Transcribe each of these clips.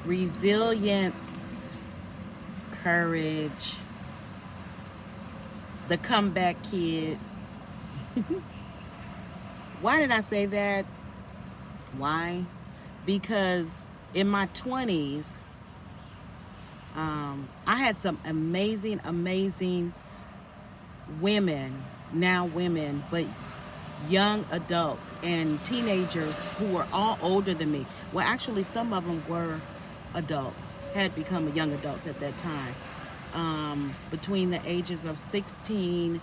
resilience, courage, the comeback kid. Why did I say that? Why? Because in my 20s, I had some amazing, amazing women, now women, but young adults and teenagers who were all older than me. Well, actually, some of them were adults, had become young adults at that time, between the ages of 16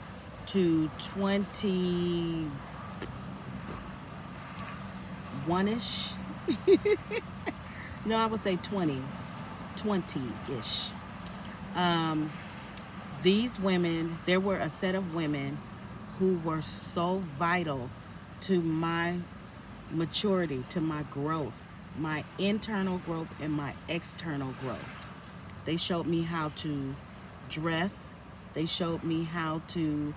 to 21-ish. No, I would say 20-ish. Um, these women, there were a set of women who were so vital to my maturity, to my growth, my internal growth and my external growth. They showed me how to dress. They showed me how to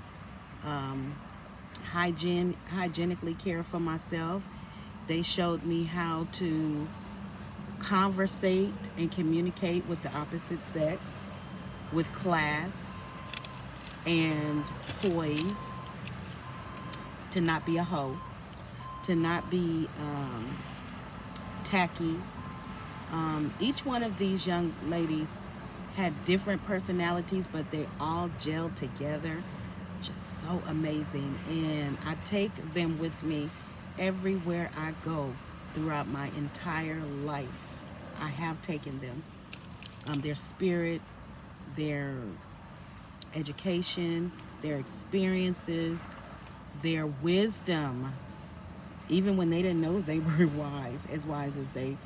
hygienically care for myself. They showed me how to conversate and communicate with the opposite sex with class and poise, to not be a hoe, to not be tacky. Each one of these young ladies had different personalities, but they all gelled together. Just so amazing. And I take them with me everywhere I go throughout my entire life. I have taken them. Their spirit, their education, their experiences, their wisdom, even when they didn't know they were wise as they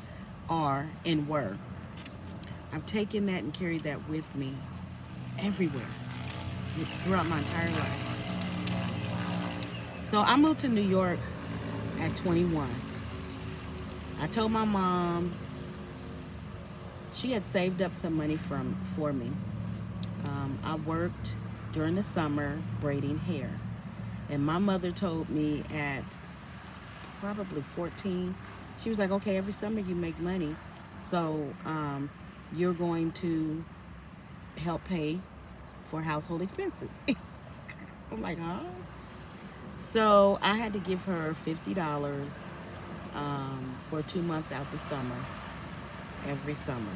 are and were. I've taken that and carried that with me everywhere throughout my entire life. So I moved to New York at 21. I told my mom. She had saved up some money for me. I worked during the summer braiding hair. And my mother told me at probably 14, she was like, okay, every summer you make money. So you're going to help pay for household expenses. I'm like, huh? So I had to give her $50 for 2 months out the summer, every summer,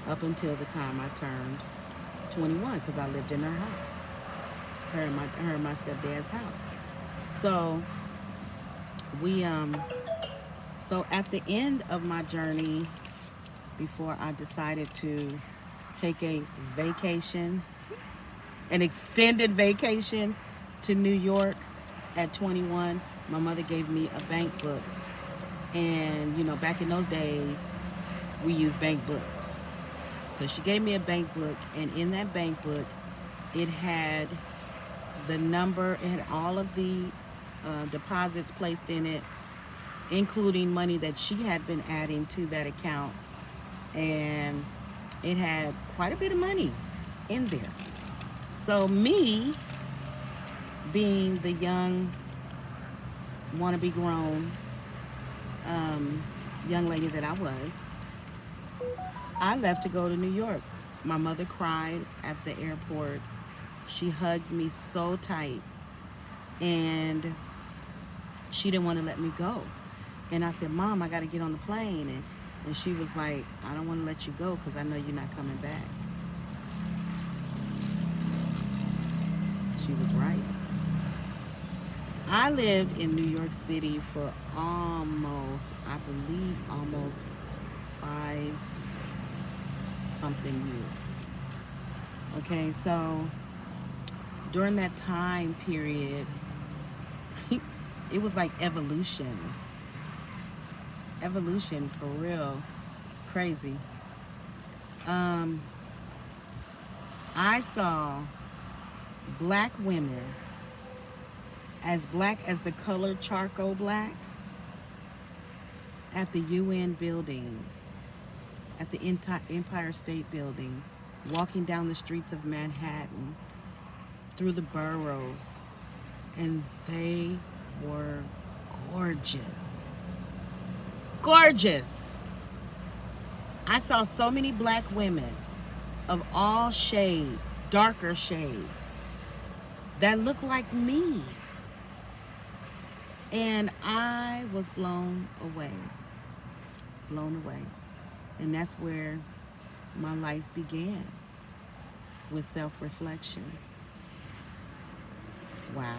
up until the time I turned 21, because I lived in her house, her and my stepdad's house. So so at the end of my journey, before I decided to take a vacation, an extended vacation to New York at 21, my mother gave me a bank book. And, back in those days, we used bank books. So she gave me a bank book, and in that bank book, it had the number, it had all of the deposits placed in it, including money that she had been adding to that account. And it had quite a bit of money in there. So me, being the young, wannabe grown young lady that I was, I left to go to New York. My mother cried at the airport. She hugged me so tight, and she didn't want to let me go. And I said, Mom, I got to get on the plane. And she was like, I don't want to let you go because I know you're not coming back. She was right. I lived in New York City for almost 5-something years. Okay, so during that time period, it was like evolution. Evolution for real. Crazy. I saw black women as black as the color charcoal black at the UN building, at the Empire State Building, walking down the streets of Manhattan, through the boroughs, and they were gorgeous. Gorgeous. I saw so many black women of all shades, darker shades, that looked like me. And I was blown away. Blown away. And that's where my life began, with self-reflection. Wow.